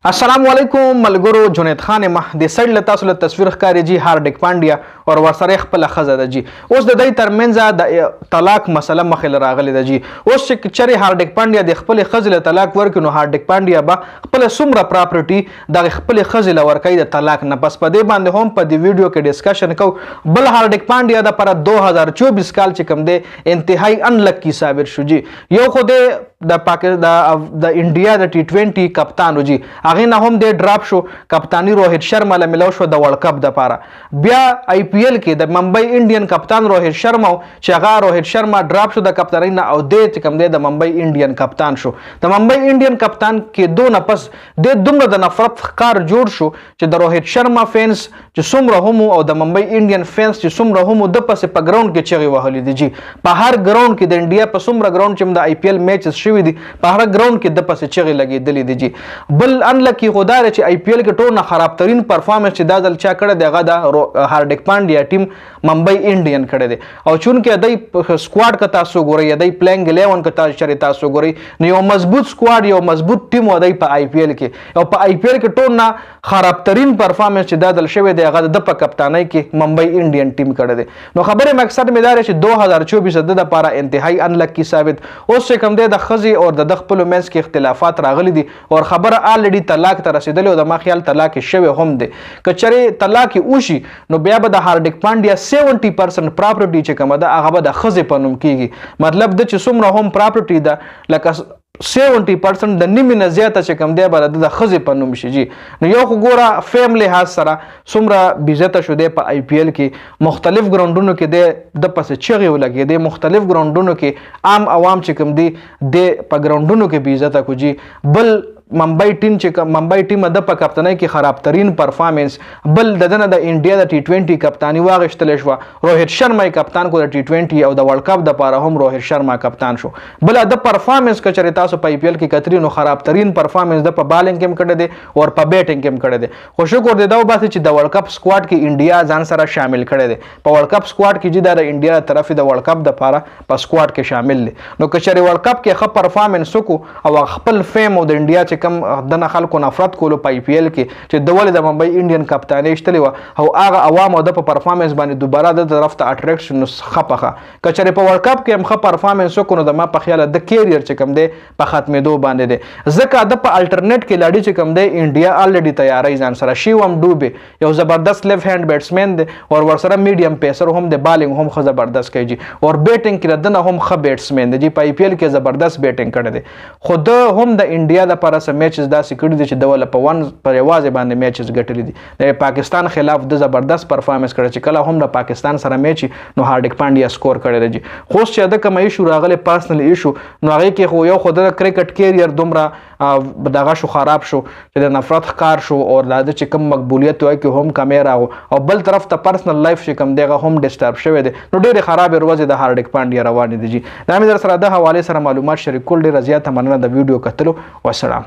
السلام علیکم ملګرو جنید خان ما د سړ له تاسو له تصویر ښکاري جی هاردیک پانډیا او ورسره خپل خزه ده جی اوس د دې ترمنځ د طلاق مسله مخې راغلی ده جی اوس چې چری هاردیک پانډیا د خپل خزه له طلاق ورکړي هاردیک پانډیا به خپل سمره پراپرټي د خپل خزه له ورکړي د طلاق نه پس په دې باندې هم په دې ویډیو کې ډیسکشن کو بل هاردیک پانډیا د پر 2024 کال چې کوم دی انتهایی انلکی ثابت شو جی یو خو د پاکستان د انډیا د ټي 20 کپتان جی هغه نه هم د ډراپ شو کپتانی روهیت شرما له ملو شو د ورلد کپ د پاره بیا آی پی ایل کې د ممبئی انډین کپتان روهیت شرما چې هغه روهیت شرما ډراپ شو د کپتانی نه او د کوم د ممبئی انډین کپتان شو د ممبئی انډین کپتان کې دوه نفس د دومره د نفرت ښکار جوړ شو چې د روهیت شرما فینس چې څومره هم او د ممبئی انډین فینس چې څومره هم د پسې په ګراوند کې چغې وهلې دي جی په هر ګراوند کې د انډیا په څومره ګراوند چې د آی پی ایل میچز شوي دي په هر ګراوند کې د پسې چغې لګېدلې دي جی بل انلکی خدا چې آی پی ایل کې ټول نه خراب ترين پرفارمنس چې دا ځل چا کړی دی هغه د هاردیک پانډیا ټیم ممبئی انډین کړی دی او چونکې دای سکواډ که تاسو ګورئ دای پلینګ 11 که تاسو تاسو ګورئ نو یو مضبوط سکواډ یو مضبوط ټیم و دای په آی پی ایل کې او په آی پی ایل کې ټول نه خراب ترين پرفارمنس چې دا ځل شوی دی هغه د په کپتانۍ کې ممبئی انډین ټیم کړی دی نو خبره مقصد مې دا چې 2024 د لپاره انتهایی انلکی ثابت اوس چې کوم دی د خزي او د خپل مینس کې اختلافات راغلي دي او خبره الریډي طلاق ته رسیدلی او د ما خیال طلاق شوی هم دی کچره طلاق وشي نو بیا به د هاردیک پانډیا 70% پراپرټي چې کومه ده هغه به د خزې په نوم کیږي مطلب د چې څومره هم پراپرټي ده لکه 70% د نیمه نه زیاته چې کوم دی به د خزې په نوم شي جی نو یو خو ګوره فیم لحاظ سره څومره بیزته شو دی په آی پی ایل کې مختلف ګراوندونو کې د پسې چغې ولګي دی مختلف ګراوندونو کې عام عوام چې کوم دی د په ګراوندونو کې بیزته کو جی بل ممبئی ټیم چې ممبئی ټیم د په کپتانۍ کې خراب ترين پرفارمنس بل دنه د انډیا د ټي 20 کپتانی واغشتل شو روهیت شرما کپتان کو د ټي 20 او د ورلد کپ د پاره هم روهیت شرما کپتان شو بل د پرفارمنس کچره تاسو په آی پی ایل کې کترینو خراب ترين پرفارمنس د په بالینګ کې کړه دي او په بیټینګ کې کړه دي خو شکر دی دا باسي چې د ورلد کپ سکواډ کې انډیا ځان سره شامل کړي دي په ورلد کپ سکواډ کې چې د انډیا طرف د ورلد کپ د پاره په سکواډ کې شامل دي نو کچره ورلد کپ کې ښه پرفارمنس وکړو او خپل فیم او د انډیا چې کم دنه خلکو نفرت کولو په آی پی ایل کې چې د ولې د ممبئی انډین کپتانۍ شتلی و او هغه عوام او د په پرفارمنس باندې دوباره د طرف ته اټریکشن خپخه کچره په ورلد کپ کې هم ښه پرفارمنس وکړو د ما په خیال د کیریئر چې کم دی په ختمېدو باندې دی ځکه د په الټرنیټ کې لاړی چې کم دی انډیا الریډي تیاری ځان سره شیوم ډوبه یو زبردست لیفت هاند بیټسمن دی او ورسره میډیم پیسر هم دی بالینګ هم خو زبردست کوي او بیټینګ کې دنه هم ښه بیټسمن دی په آی پی ایل کې زبردست بیټینګ کړی دی خو د هم د انډیا لپاره سم میچز داسې کړي دي چې د ول په ون پر یوازې باندې میچز ګټلې دي د پاکستان خلاف د زبردست پرفارمنس کړی چې کله هم د پاکستان سره میچ نو هاردیک پانډیا سکور کړی دی خو چې د کوم ایشو راغلی پرسنل ایشو نو هغه کې خو یو خو د کرکټ کیریئر دومره دغه شو خراب شو چې د نفرت ښکار شو او د چې کوم مقبولیت وای کې هم کمیرا او بل طرف ته پرسنل لایف چې کوم دیغه هم ډیسټرب شوی دی نو ډېر خراب ورځ د هاردیک پانډیا روان دي جی دا مې در سره د حواله سره معلومات شریک کول ډېر زیات مننه د ویډیو کتلو والسلام